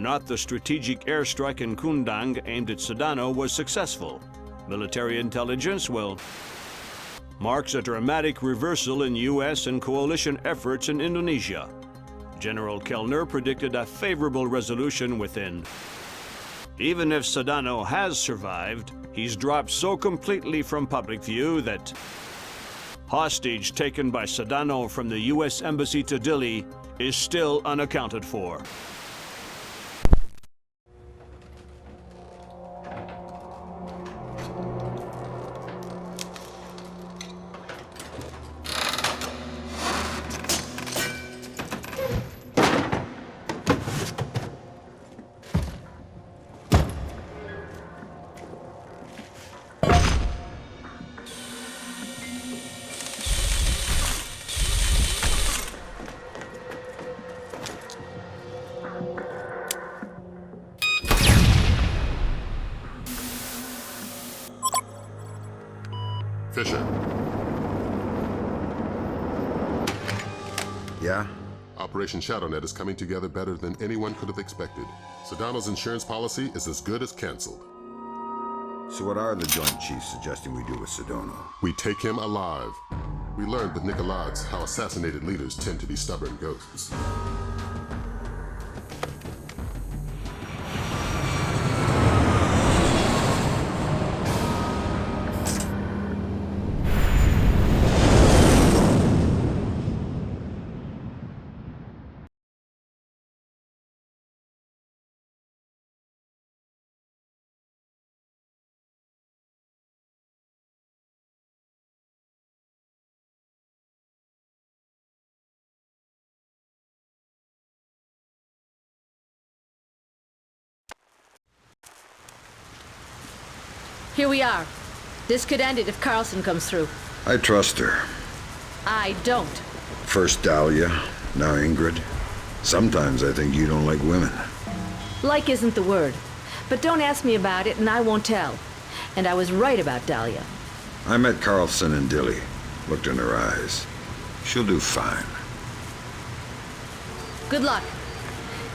not the strategic airstrike in Kundang aimed at Sedano was successful. Military intelligence, well, marks a dramatic reversal in U.S. and coalition efforts in Indonesia. General Kellner predicted a favorable resolution within. Even if Sedano has survived, he's dropped so completely from public view that hostage taken by Sedano from the U.S. Embassy to Dili is still unaccounted for. Fisher. Yeah? Operation ShadowNet is coming together better than anyone could have expected. Sedano's insurance policy is as good as canceled. So what are the Joint Chiefs suggesting we do with Sedano? We take him alive. We learned with Nicolaides how assassinated leaders tend to be stubborn ghosts. Here we are. This could end it if Carlson comes through. I trust her. I don't. First Dahlia, now Ingrid. Sometimes I think you don't like women. Like isn't the word. But don't ask me about it and I won't tell. And I was right about Dahlia. I met Carlson in Dili. Looked in her eyes. She'll do fine. Good luck.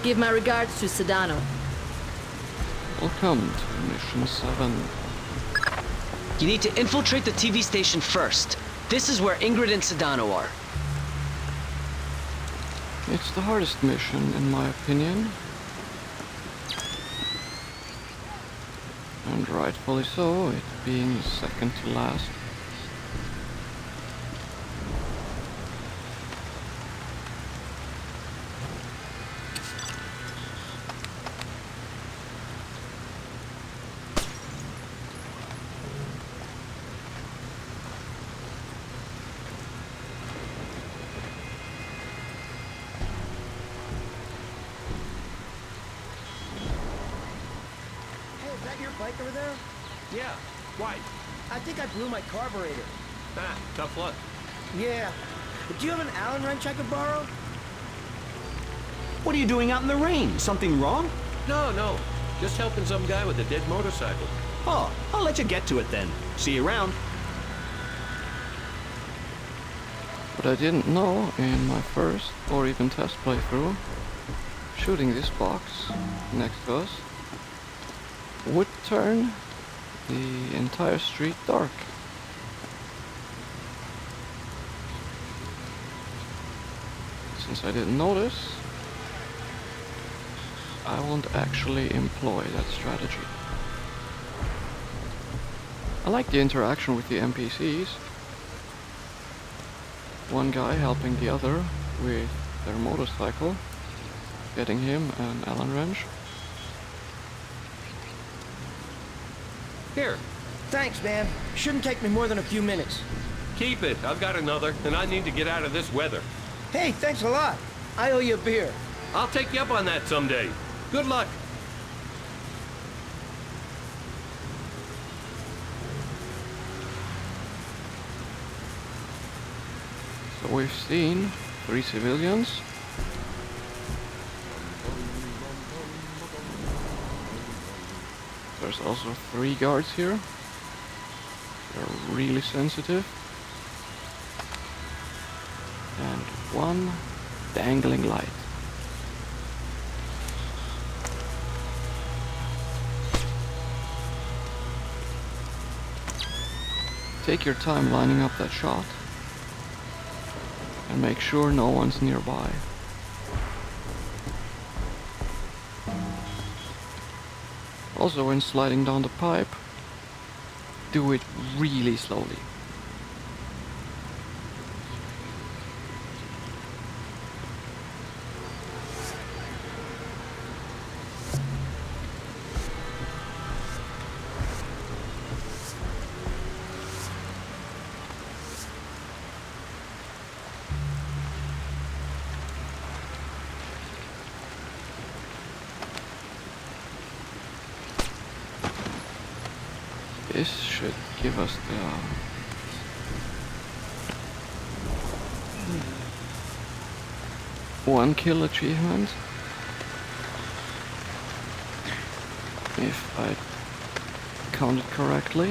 Give my regards to Sedano. Welcome to Mission 7. You need to infiltrate the TV station first. This is where Ingrid and Sedano are. It's the hardest mission, in my opinion. And rightfully so, it being second to last. Bike over there? Yeah. Why? I think I blew my carburetor. Ah, tough luck. Yeah. Do you have an Allen wrench I could borrow? What are you doing out in the rain? Something wrong? No. Just helping some guy with a dead motorcycle. Oh, I'll let you get to it then. See you around. What I didn't know in my first or even test playthrough, shooting this box next to us would turn the entire street dark. Since I didn't notice, I won't actually employ that strategy. I like the interaction with the NPCs. One guy helping the other with their motorcycle, getting him an Allen wrench. Here. Thanks, man. Shouldn't take me more than a few minutes. Keep it. I've got another, and I need to get out of this weather. Hey, thanks a lot. I owe you a beer. I'll take you up on that someday. Good luck. So we've seen 3 civilians. There's also 3 guards here. They're really sensitive. And 1 dangling light. take your time lining up that shot. And make sure no one's nearby. Also, when sliding down the pipe, do it really slowly. This should give us the 1 kill achievement. If I counted correctly.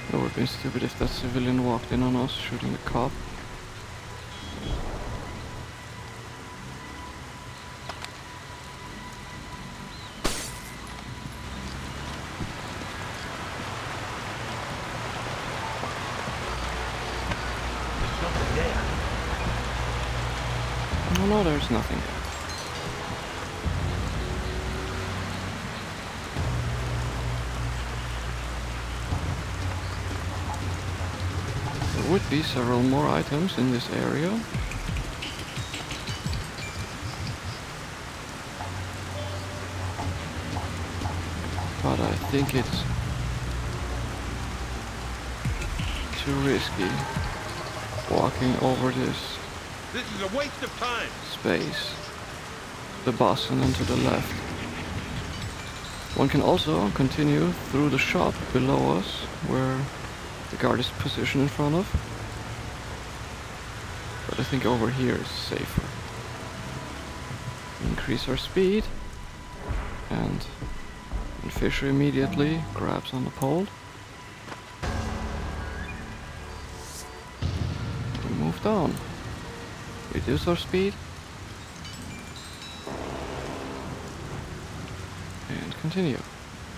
It would have been stupid if that civilian walked in on us shooting the cop. No, there's nothing there. There would be several more items in this area. But I think it's too risky walking over this. This is a waste of time. Space. The bus and then to the left. One can also continue through the shop below us, where the guard is positioned in front of. But I think over here is safer. Increase our speed. And Fisher immediately grabs on the pole. We move down. Reduce our speed. And continue.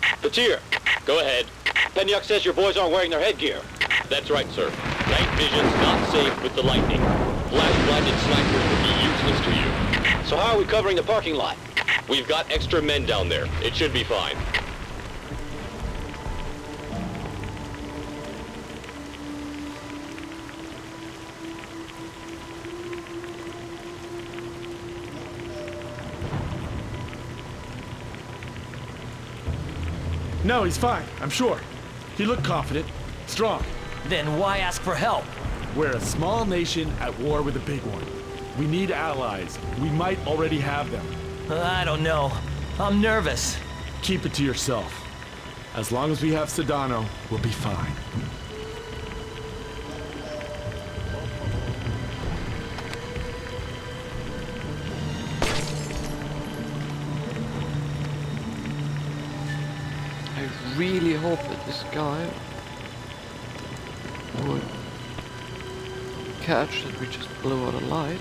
Patir, go ahead. Penyuk says your boys aren't wearing their headgear. That's right, sir. Night vision's not safe with the lightning. Flash-blinded snipers will be useless to you. So how are we covering the parking lot? We've got extra men down there. It should be fine. No, he's fine, I'm sure. He looked confident, strong. Then why ask for help? We're a small nation at war with a big one. We need allies. We might already have them. I don't know. I'm nervous. Keep it to yourself. As long as we have Sedano, we'll be fine. I really hope that this guy would catch that we just blew out a light.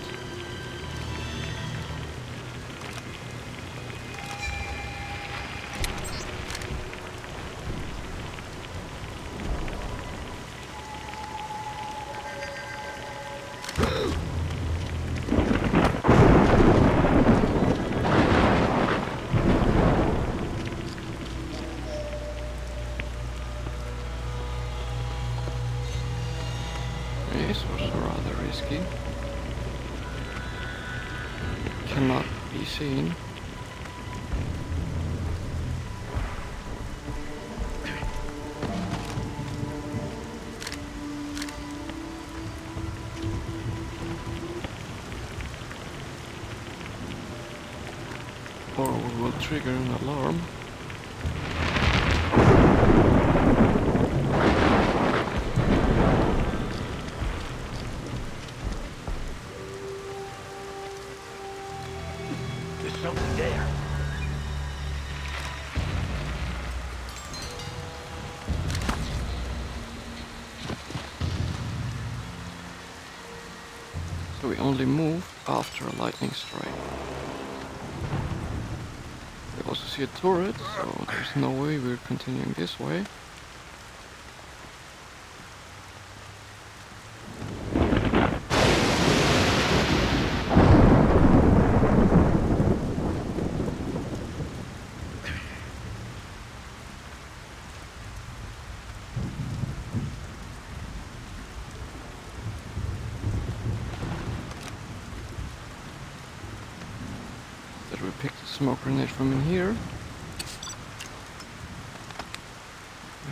This was rather risky. Cannot be seen. Or we will trigger an alarm. Something there. So we only move after a lightning strike. We also see a turret, so there's no way we're continuing this way. Smoke grenade from in here,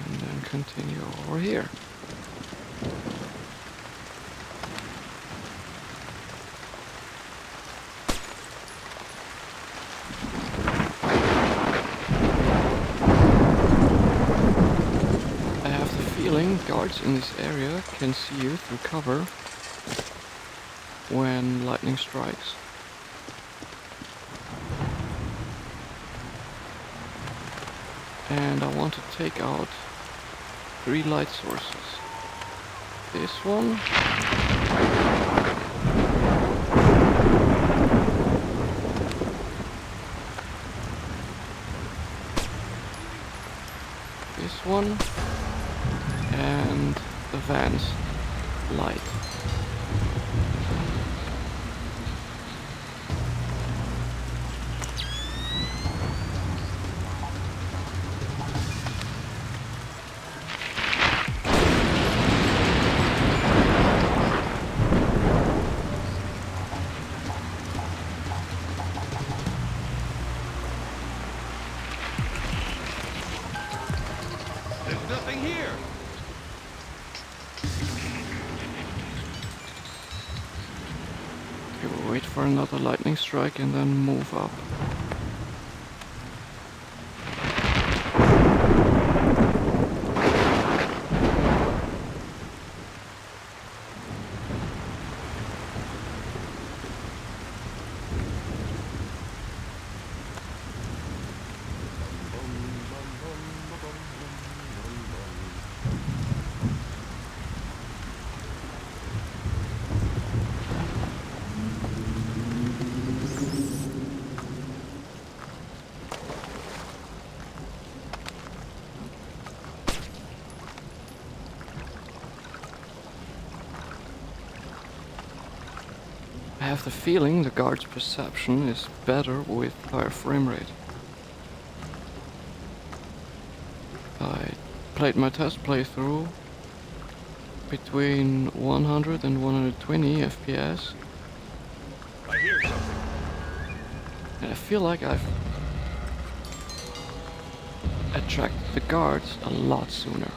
and then continue over here. I have the feeling guards in this area can see you through cover when lightning strikes. And I want to take out 3 light sources. This one. This one. And the van's light. Wait for another lightning strike and then move up. I have the feeling the guard's perception is better with higher frame rate. I played my test playthrough between 100 and 120 FPS. I hear something. And I feel like I've attracted the guards a lot sooner.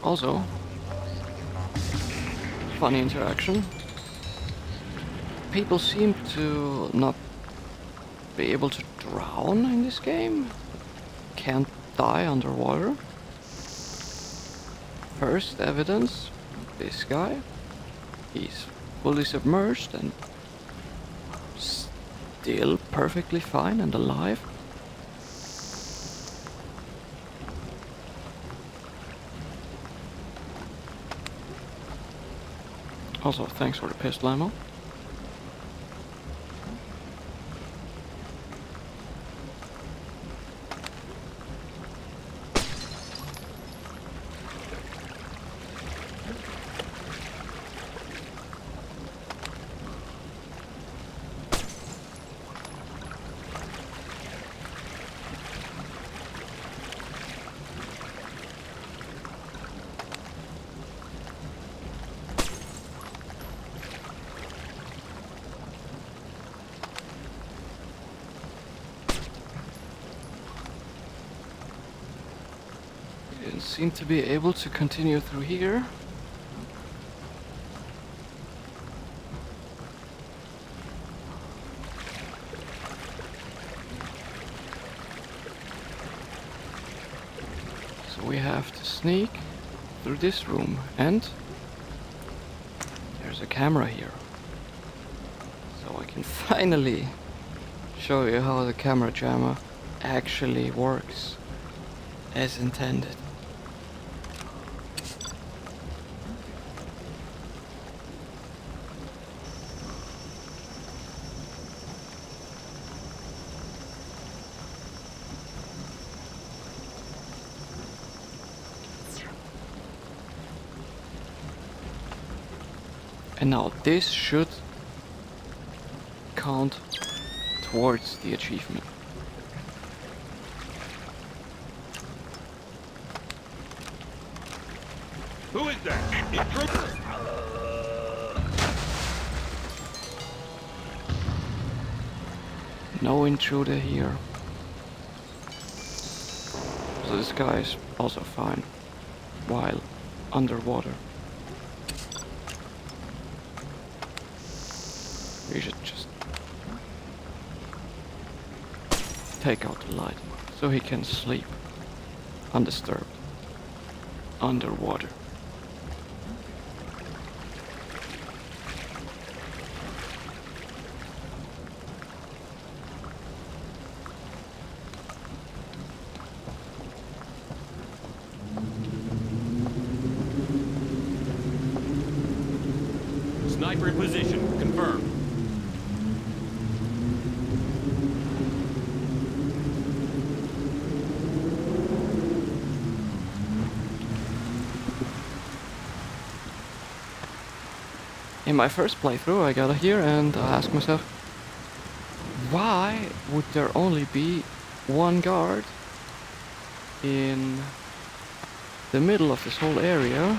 Also, funny interaction. People seem to not be able to drown in this game. Can't die underwater. First evidence, this guy. He's fully submerged and still perfectly fine and alive. Also, thanks for the pistol ammo. Didn't seem to be able to continue through here. So we have to sneak through this room, and there's a camera here. So I can finally show you how the camera jammer actually works as intended. And now this should count towards the achievement. Who is that? Intruder! No intruder here. So this guy is also fine while underwater. We should just take out the light so he can sleep undisturbed underwater. Sniper in position. Confirmed. In my first playthrough I got here and I asked myself, why would there only be one guard in the middle of this whole area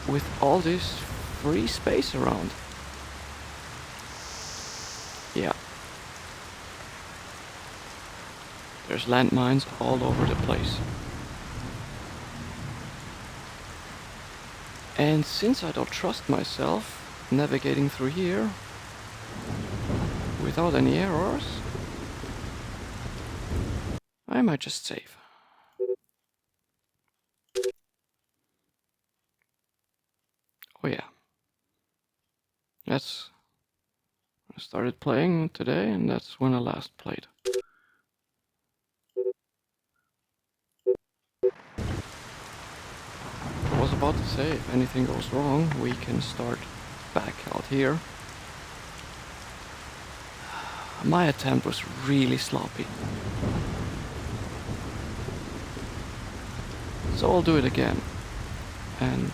with all this free space around? Yeah. There's landmines all over the place. And since I don't trust myself navigating through here without any errors, I might just save. Oh yeah. That's... I started playing today and that's when I last played. I was about to say, if anything goes wrong, we can start back out here. My attempt was really sloppy. So I'll do it again and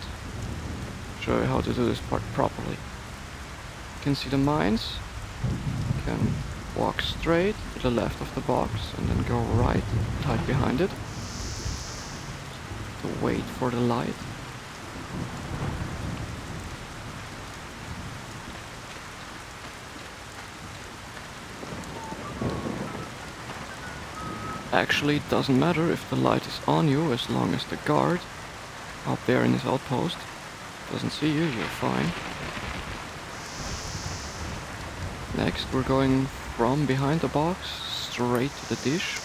show you how to do this part properly. You can see the mines. You can walk straight to the left of the box and then go right, tight behind it. To wait for the light. Actually, it doesn't matter if the light is on you as long as the guard up there in his outpost doesn't see you, you're fine. Next, we're going from behind the box straight to the dish.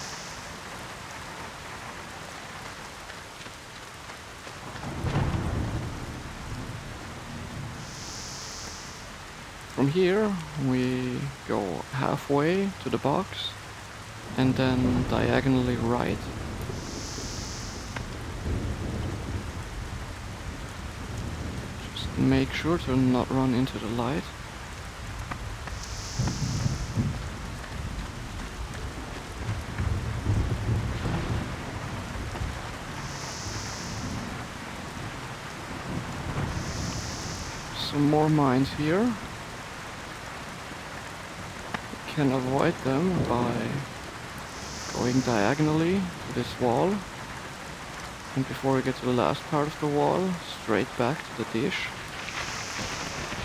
From here, we go halfway to the box and then diagonally right. Just make sure to not run into the light. Some more mines here. You can avoid them by going diagonally to this wall, and before we get to the last part of the wall, straight back to the dish.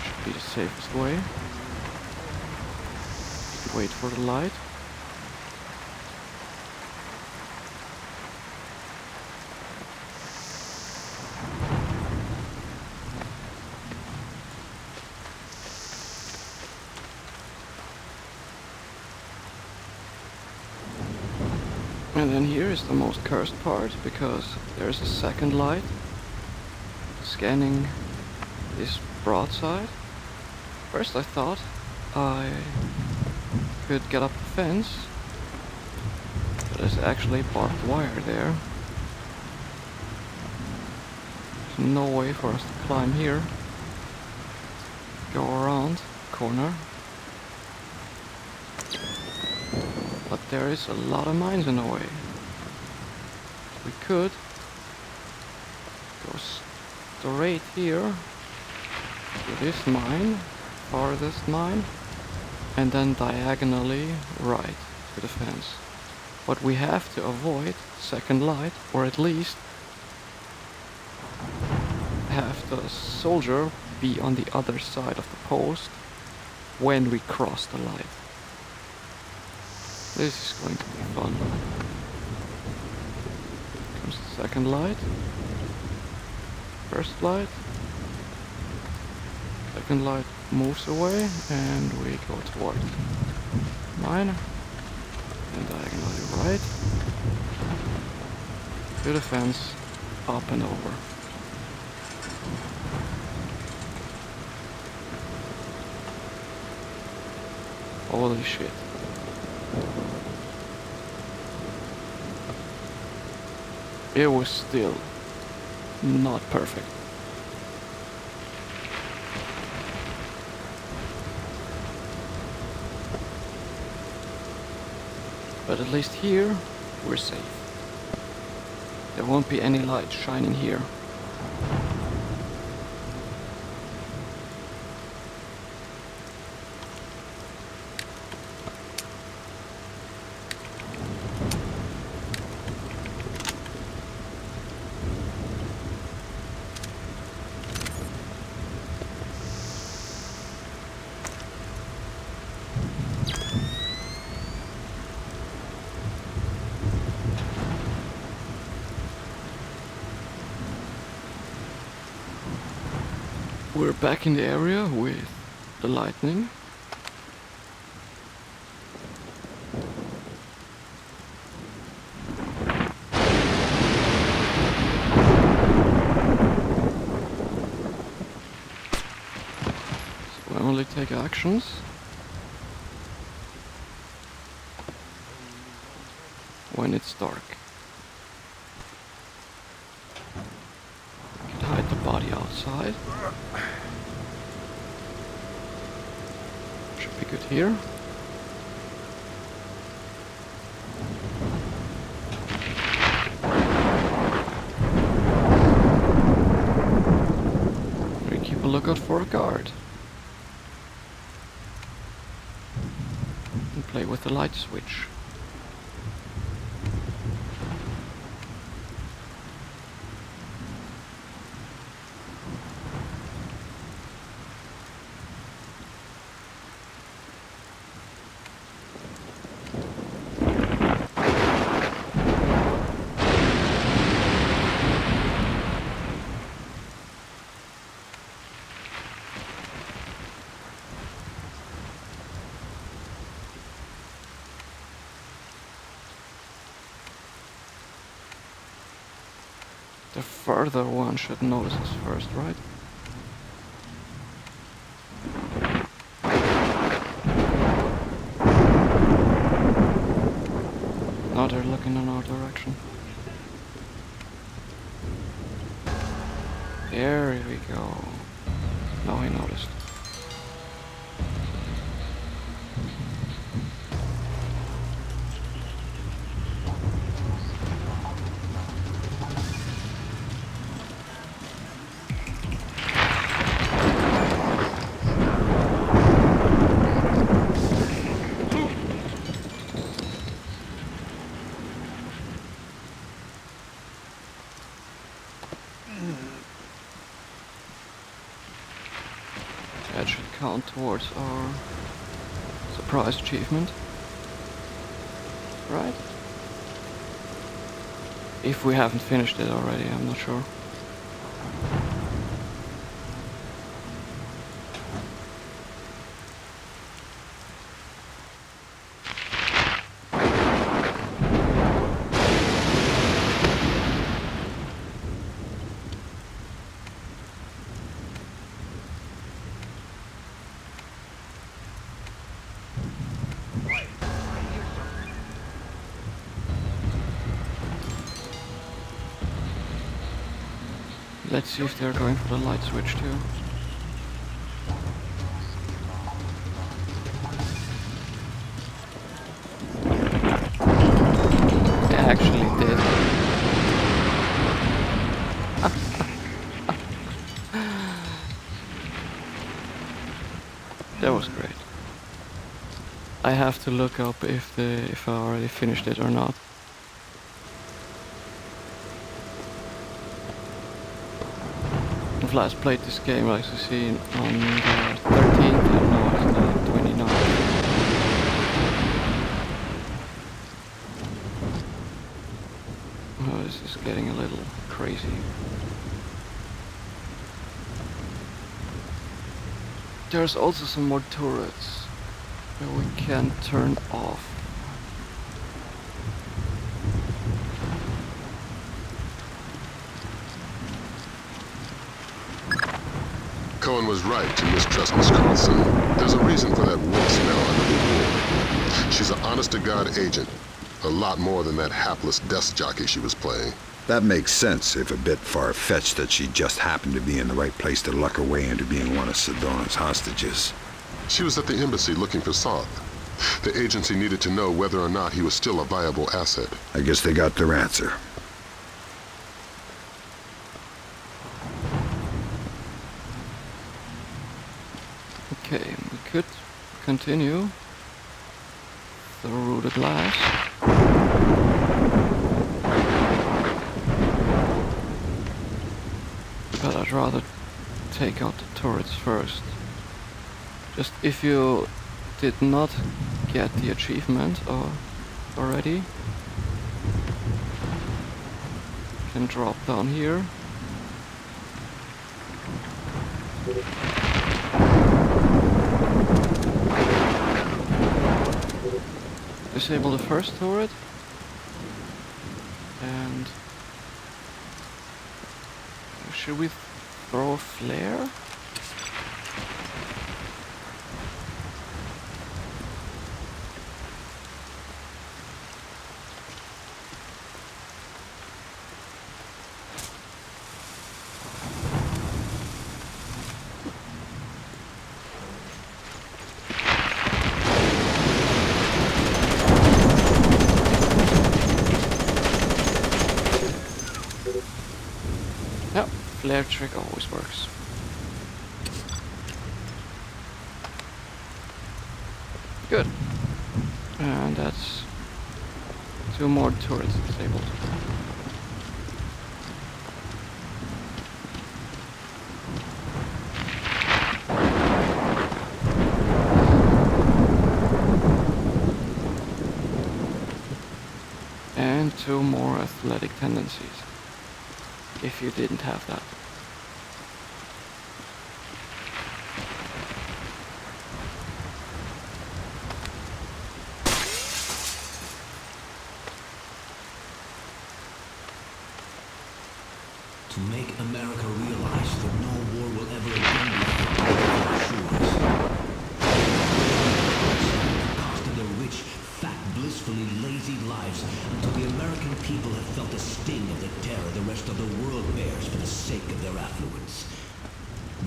Should be the safest way. Wait for the light. And then here is the most cursed part, because there's a second light scanning this broadside. First I thought I could get up the fence, but there's actually barbed wire there. There's no way for us to climb here. Go around the corner. But there is a lot of mines in the way. We could go straight here to this mine, farthest mine, and then diagonally right to the fence. But we have to avoid second light, or at least have the soldier be on the other side of the post when we cross the light. This is going to be fun. Comes the second light. First light. Second light moves away and we go towards mine. And diagonally right. To the fence, up and over. Holy shit. It was still not perfect. But at least here, we're safe. There won't be any light shining here. We're back in the area with the lightning. So we only take actions when it's dark. You can hide the body outside. Should be good here. We keep a lookout for a guard. And play with the light switch. The further one should notice us first, right? Now they're looking in our direction. There we go. Now he noticed. That should count towards our surprise achievement. Right? If we haven't finished it already, I'm not sure. Let's see if they're going for the light switch too. They actually did. That was great. I have to look up if I already finished it or not. I've last played this game, like you see, on the 13th, and now it's the 29th. Oh, this is getting a little crazy. There's also some more turrets that we can turn off. Cohen was right to mistrust Miss Carlson. There's a reason for that wolf smell under the wool. She's an honest-to-God agent. A lot more than that hapless desk jockey she was playing. That makes sense, if a bit far-fetched that she just happened to be in the right place to luck her way into being one of Sedona's hostages. She was at the embassy looking for Soth. The agency needed to know whether or not he was still a viable asset. I guess they got their answer. Okay, we could continue through the glass. But I'd rather take out the turrets first. Just if you did not get the achievement already, you can drop down here. Disable the first turret, and should we throw a flare? Flare trick always works. Good. And that's 2 more turrets disabled. And 2 more athletic tendencies, if you didn't have that. To make America realize that no war will ever again be fought on our shores. Costing their rich, fat, blissfully lazy lives until the American people have felt the sting of the terror the rest of the world bears for the sake of their affluence.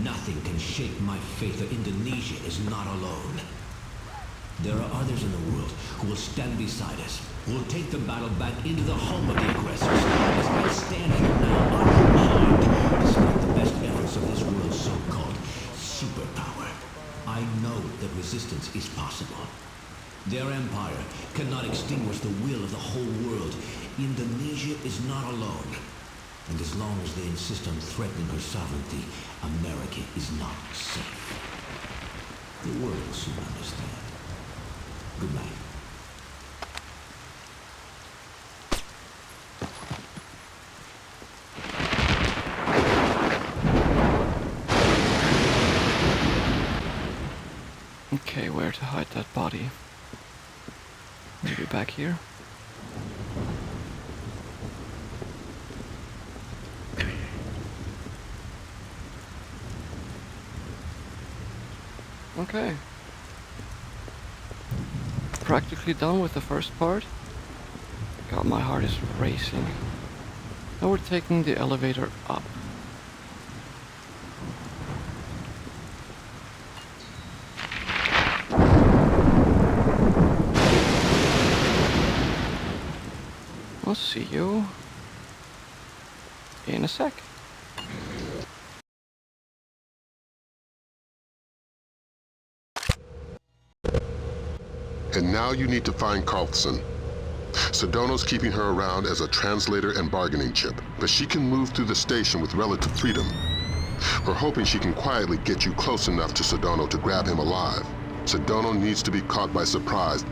Nothing can shake my faith that Indonesia is not alone. There are others in the world who will stand beside us, who will take the battle back into the home of the aggressors. As I stand here now, unharmed, despite the best efforts of this world's so-called superpower, I know that resistance is possible. Their empire cannot extinguish the will of the whole world. Indonesia is not alone. And as long as they insist on threatening her sovereignty, America is not safe. The world will soon understand. Good night. Okay, where to hide that body? Maybe back here? Okay. Practically done with the first part. God, my heart is racing. Now we're taking the elevator up. I'll see you in a sec. And now you need to find Carlson. Sedano's keeping her around as a translator and bargaining chip, but she can move through the station with relative freedom. We're hoping she can quietly get you close enough to Sedano to grab him alive. Sedano needs to be caught by surprise.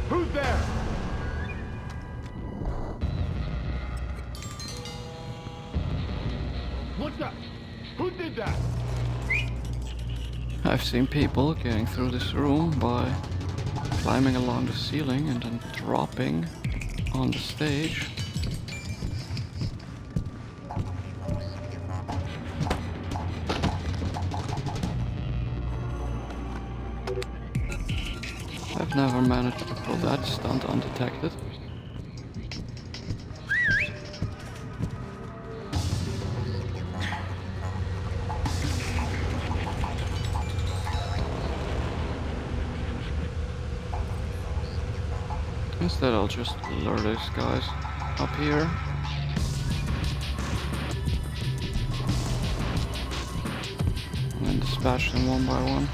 Who's there? What's up? Who did that? I've seen people getting through this room by climbing along the ceiling and then dropping on the stage. I've never managed to pull that stunt undetected. Instead I'll just lure these guys up here. And then dispatch them one by one.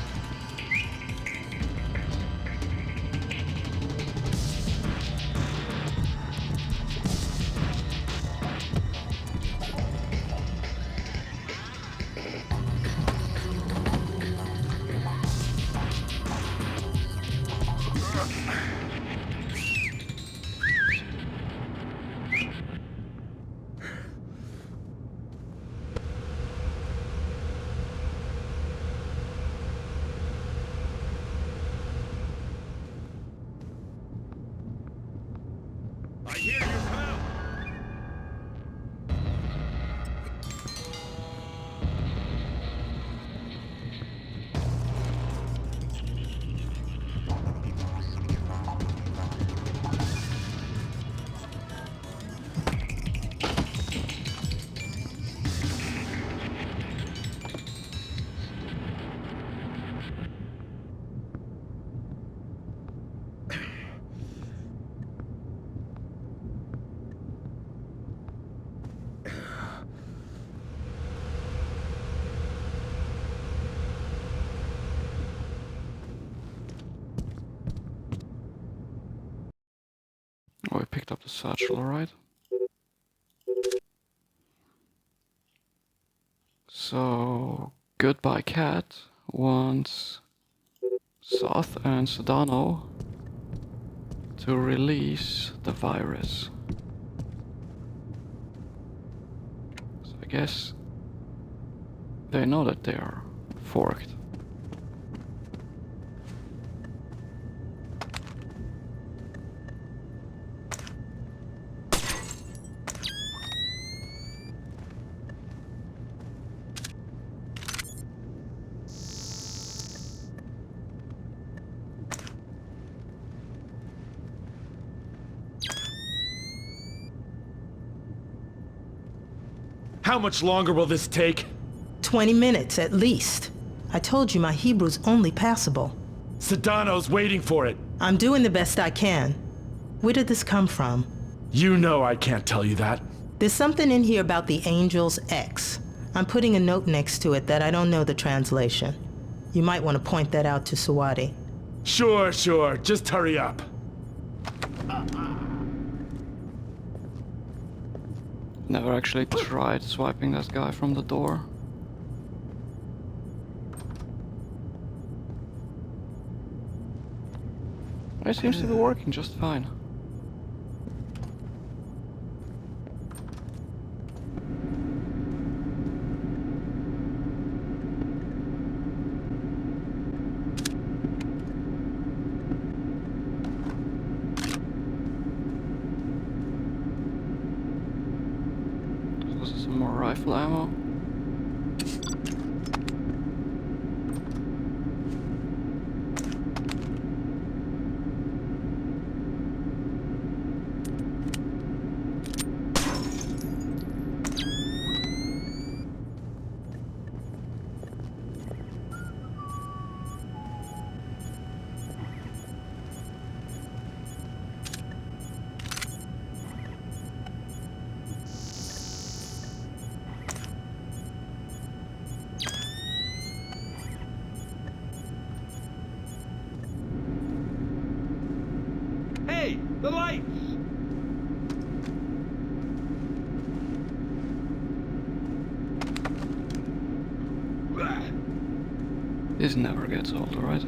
Oh, I picked up the satchel, alright. So, Goodbye Cat wants Soth and Sedano to release the virus. So I guess they know that they are forked. How much longer will this take? 20 minutes at least. I told you my Hebrew's only passable. Sedano's waiting for it. I'm doing the best I can. Where did this come from? You know I can't tell you that. There's something in here about the Angel's X. I'm putting a note next to it that I don't know the translation. You might want to point that out to Sawadi. Sure. Just hurry up. Never actually tried swiping that guy from the door. It seems to be working just fine. rifle ammo. Hey, the lights! This never gets old, right?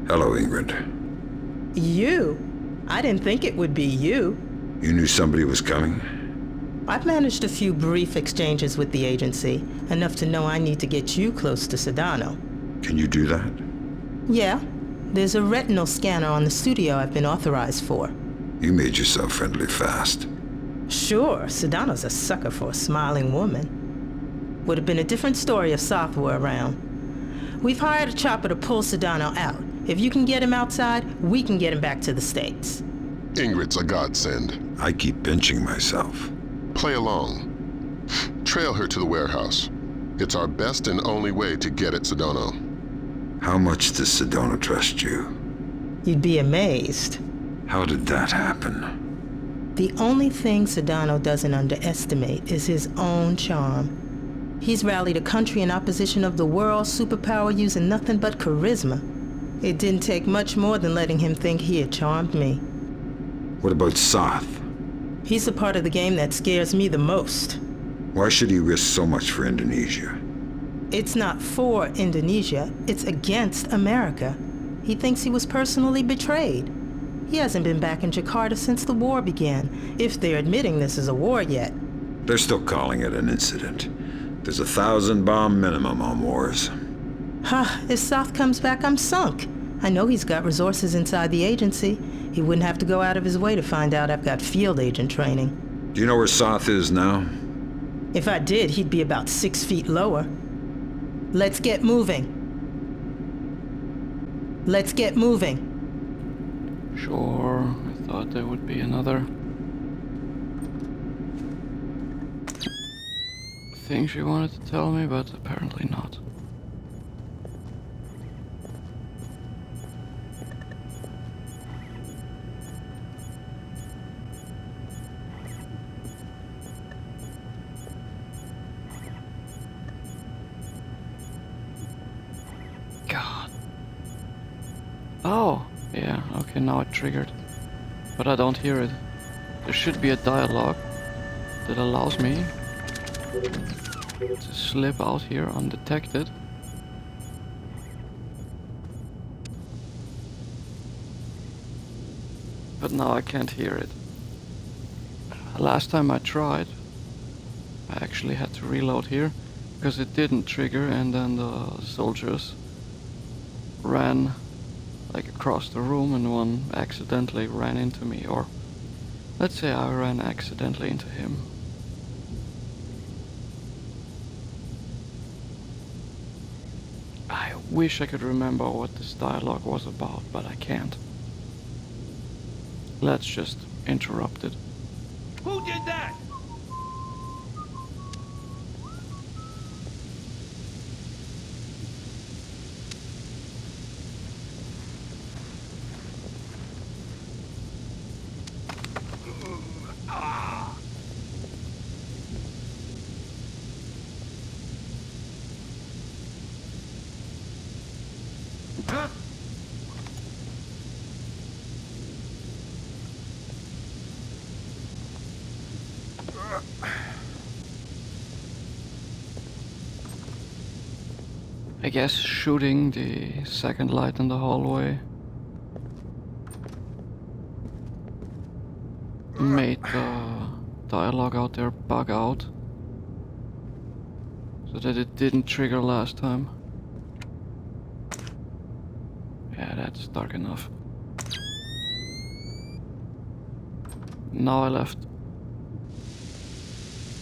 Hello, Ingrid. You? I didn't think it would be you. You knew somebody was coming? I've managed a few brief exchanges with the agency, enough to know I need to get you close to Sedano. Can you do that? Yeah. There's a retinal scanner on the studio I've been authorized for. You made yourself friendly fast. Sure, Sedano's a sucker for a smiling woman. Would have been a different story if Soth were around. We've hired a chopper to pull Sedano out. If you can get him outside, we can get him back to the States. Ingrid's a godsend. I keep pinching myself. Play along. Trail her to the warehouse. It's our best and only way to get at Sedano. How much does Sedano trust you? You'd be amazed. How did that happen? The only thing Sedano doesn't underestimate is his own charm. He's rallied a country in opposition of the world's superpower using nothing but charisma. It didn't take much more than letting him think he had charmed me. What about Soth? He's the part of the game that scares me the most. Why should he risk so much for Indonesia? It's not for Indonesia, it's against America. He thinks he was personally betrayed. He hasn't been back in Jakarta since the war began, if they're admitting this is a war yet. They're still calling it an incident. There's 1,000 bomb minimum on wars. If Soth comes back, I'm sunk. I know he's got resources inside the agency. He wouldn't have to go out of his way to find out I've got field agent training. Do you know where Soth is now? If I did, he'd be about 6 feet lower. Let's get moving. Let's get moving. Sure, I thought there would be another thing she wanted to tell me, but apparently not. God. Oh, yeah, okay, now it triggered. But I don't hear it. There should be a dialogue that allows me to slip out here undetected. But now I can't hear it. Last time I tried, I actually had to reload here because it didn't trigger, and then the soldiers ran like across the room and one accidentally ran into me, or let's say I ran accidentally into him. I wish I could remember what this dialogue was about, but I can't. Let's just interrupt it. Who did that? I guess shooting the second light in the hallway made the dialogue out there bug out, so that it didn't trigger last time. Yeah, that's dark enough. Now I left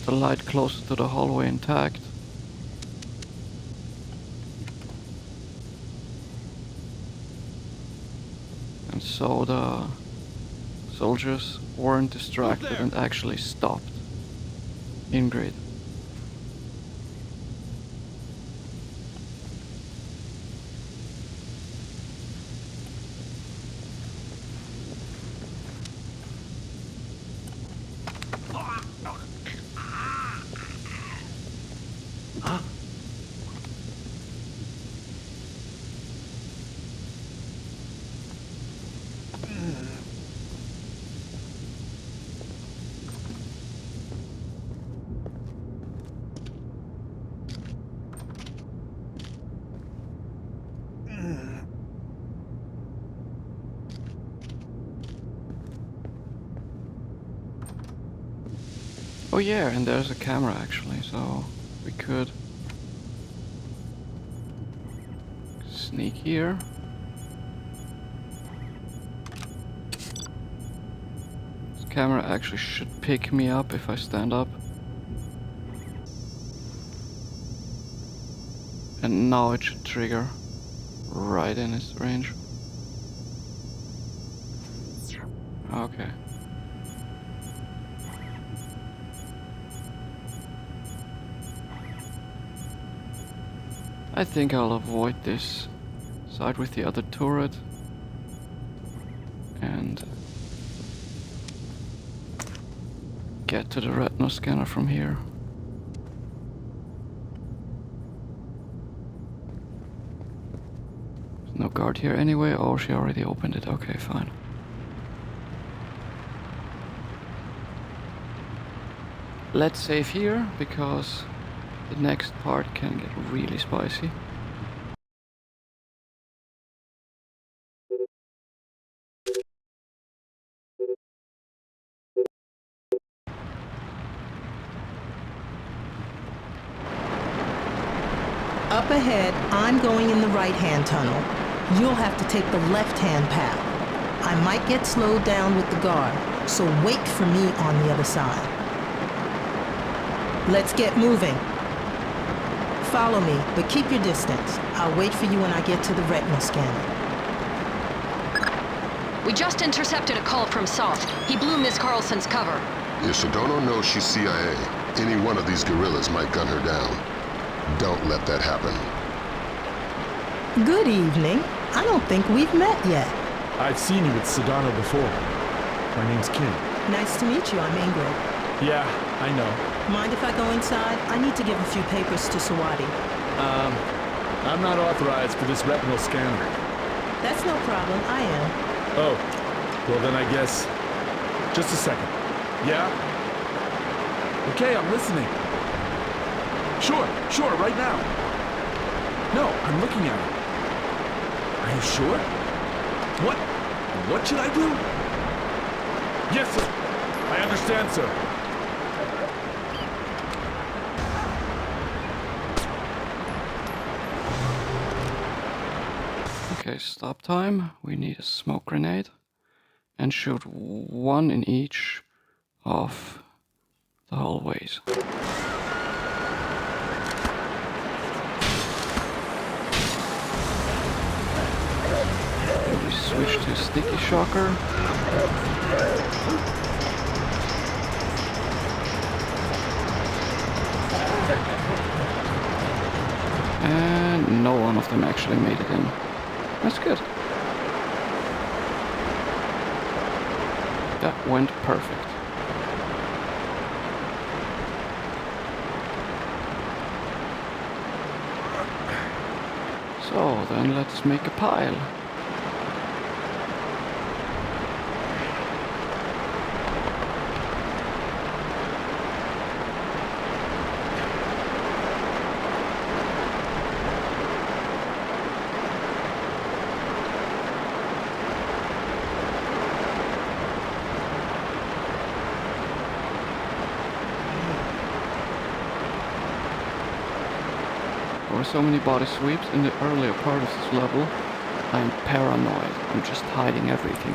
the light closer to the hallway intact. And so the soldiers weren't distracted and actually stopped in grid. Oh yeah, and there's a camera actually, so we could sneak here. This camera actually should pick me up if I stand up. And now it should trigger right in its range. Okay. I think I'll avoid this side with the other turret and get to the retina scanner from here. There's no guard here anyway. Oh, she already opened it. Okay, fine. Let's save here because the next part can get really spicy. Up ahead, I'm going in the right-hand tunnel. You'll have to take the left-hand path. I might get slowed down with the guard, so wait for me on the other side. Let's get moving. Follow me, but keep your distance. I'll wait for you when I get to the retina scanner. We just intercepted a call from South. He blew Miss Carlson's cover. If Sedona knows she's CIA, any one of these guerrillas might gun her down. Don't let that happen. Good evening. I don't think we've met yet. I've seen you with Sedona before. My name's Kim. Nice to meet you. I'm Ingrid. Yeah, I know. Mind if I go inside? I need to give a few papers to Sawadi. I'm not authorized for this retinal scanner. That's no problem. I am. Oh, well then I guess... Just a second. Yeah? Okay, I'm listening. Sure, right now. No, I'm looking at it. Are you sure? What should I do? Yes, sir. I understand, sir. Okay, stop time. We need a smoke grenade and shoot one in each of the hallways. And we switch to sticky shocker. And no one of them actually made it in. That's good. That went perfect. So then let's make a pile. were so many body sweeps in the earlier part of this level. I'm paranoid. I'm just hiding everything.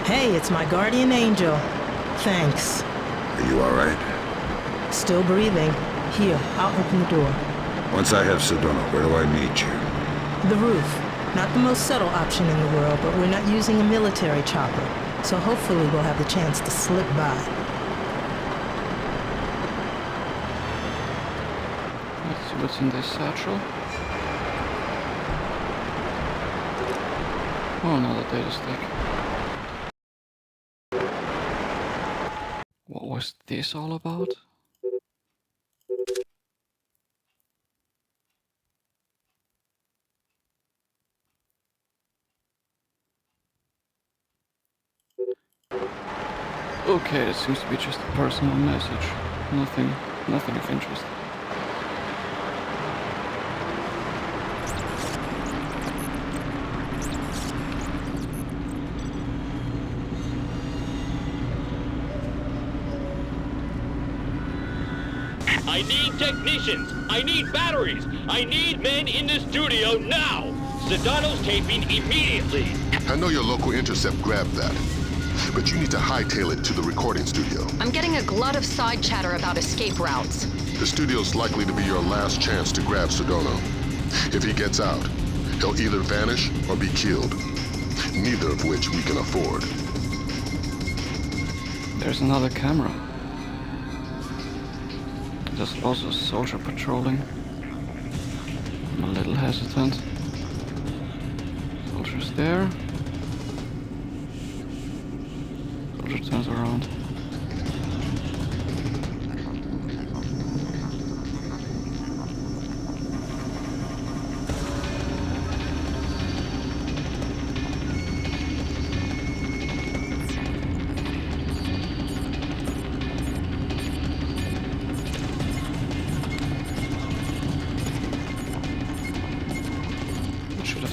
Hey, it's my guardian angel. Thanks. Are you all right? Still breathing. Here, I'll open the door. Once I have Sedona, where do I meet you? The roof. Not the most subtle option in the world, but we're not using a military chopper, so hopefully we'll have the chance to slip by. Let's see what's in this satchel. Oh, another data stick. What was this all about? Okay, that seems to be just a personal message. Nothing of interest. I need technicians. I need batteries. I need men in the studio now. Sedano's taping immediately. I know your local intercept grabbed that, but you need to hightail it to the recording studio. I'm getting a glut of side chatter about escape routes. The studio's likely to be your last chance to grab Sedano. If he gets out, he'll either vanish or be killed, neither of which we can afford. There's another camera. There's also a soldier patrolling. I'm a little hesitant. Soldier's there. Soldier turns around.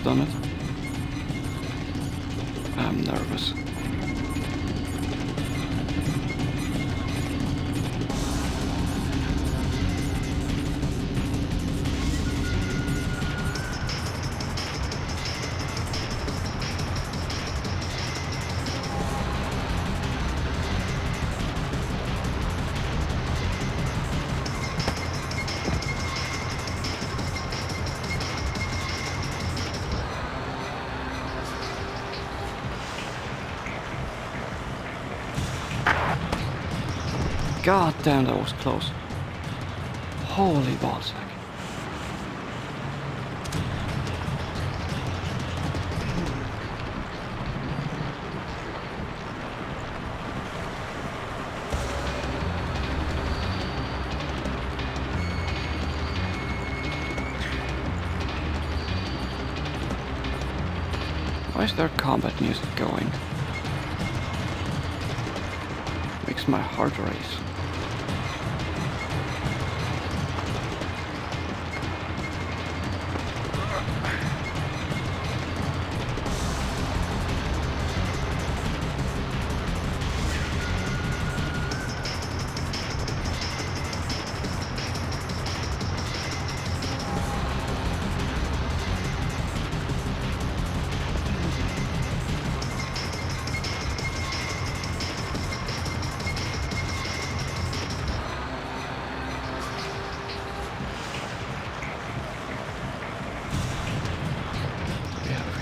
Done it. I'm nervous. God damn, that was close. Holy ballsack. Why is there combat music going? Makes my heart race.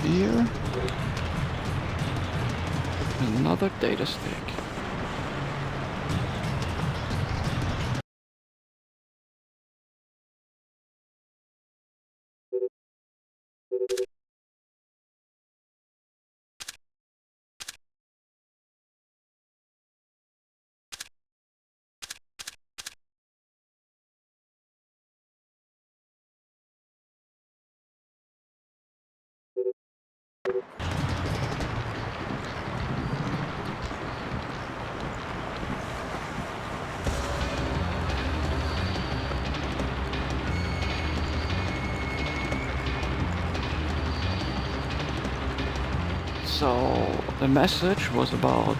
Here. Another data stick. So the message was about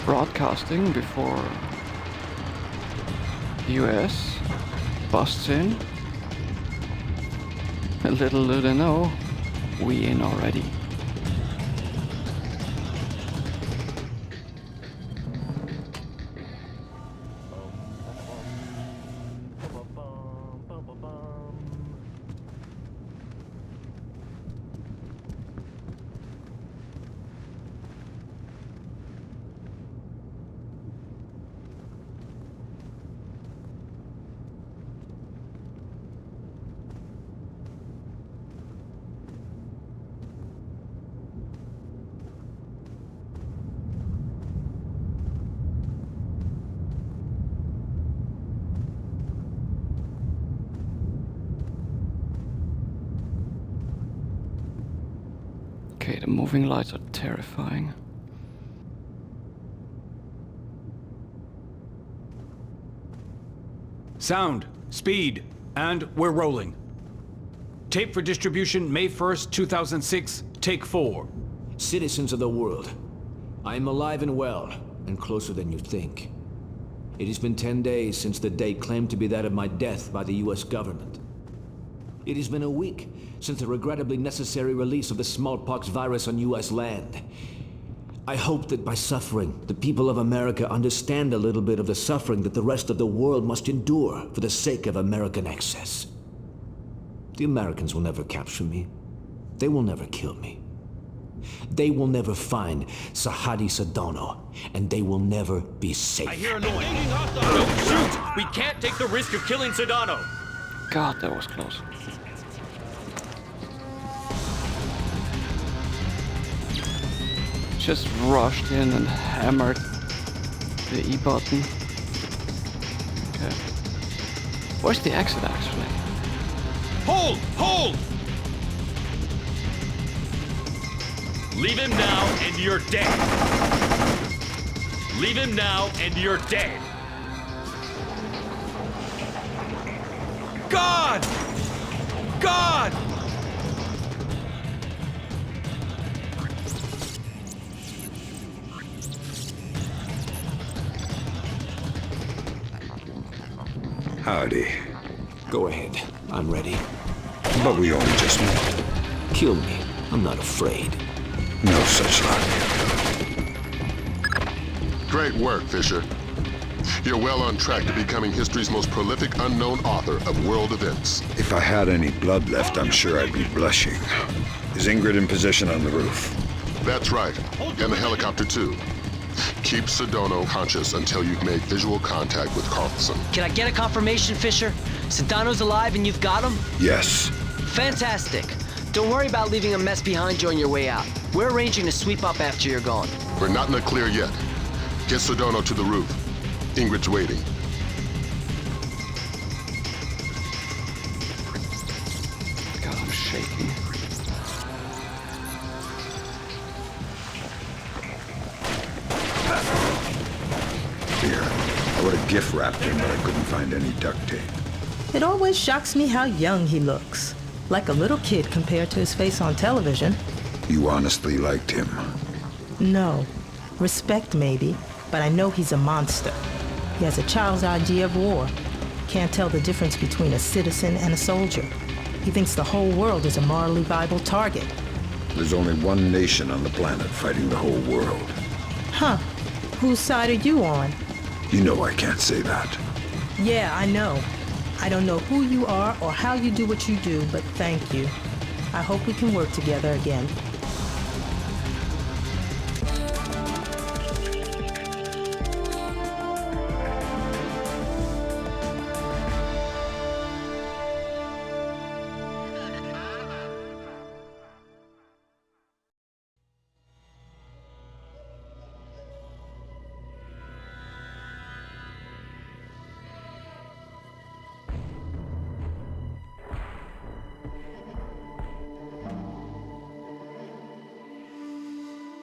broadcasting before the US busts in. Little do they know, we in already. Okay, the moving lights are terrifying. Sound, speed, and we're rolling. Tape for distribution May 1st, 2006, take 4. Citizens of the world, I am alive and well, and closer than you think. It has been 10 days since the date claimed to be that of my death by the US government. It has been a week since the regrettably necessary release of the smallpox virus on US land. I hope that by suffering, the people of America understand a little bit of the suffering that the rest of the world must endure for the sake of American excess. The Americans will never capture me. They will never kill me. They will never find Sahadi Sedano, and they will never be safe. I hear a noise. Don't shoot! We can't take the risk of killing Sedano. God, that was close. Just rushed in and hammered the E button. Okay. Where's the exit actually? Hold! Hold! Leave him now and you're dead. Leave him now and you're dead. God! God! Howdy. Go ahead. I'm ready. But we only just met. Kill me. I'm not afraid. No such luck. Great work, Fisher. You're well on track to becoming history's most prolific unknown author of world events. If I had any blood left, I'm sure I'd be blushing. Is Ingrid in position on the roof? That's right. And the helicopter, too. Keep Sedano conscious until you've made visual contact with Carlson. Can I get a confirmation, Fisher? Sedano's alive and you've got him? Yes. Fantastic. Don't worry about leaving a mess behind you on your way out. We're arranging to sweep up after you're gone. We're not in the clear yet. Get Sedano to the roof. Ingrid's waiting. God, I'm shaking. Here. I would have gift wrapped him, but I couldn't find any duct tape. It always shocks me how young he looks. Like a little kid compared to his face on television. You honestly liked him? No. Respect maybe, but I know he's a monster. He has a child's idea of war. Can't tell the difference between a citizen and a soldier. He thinks the whole world is a morally viable target. There's only one nation on the planet fighting the whole world. Huh. Whose side are you on? You know I can't say that. Yeah, I know. I don't know who you are or how you do what you do, but thank you. I hope we can work together again.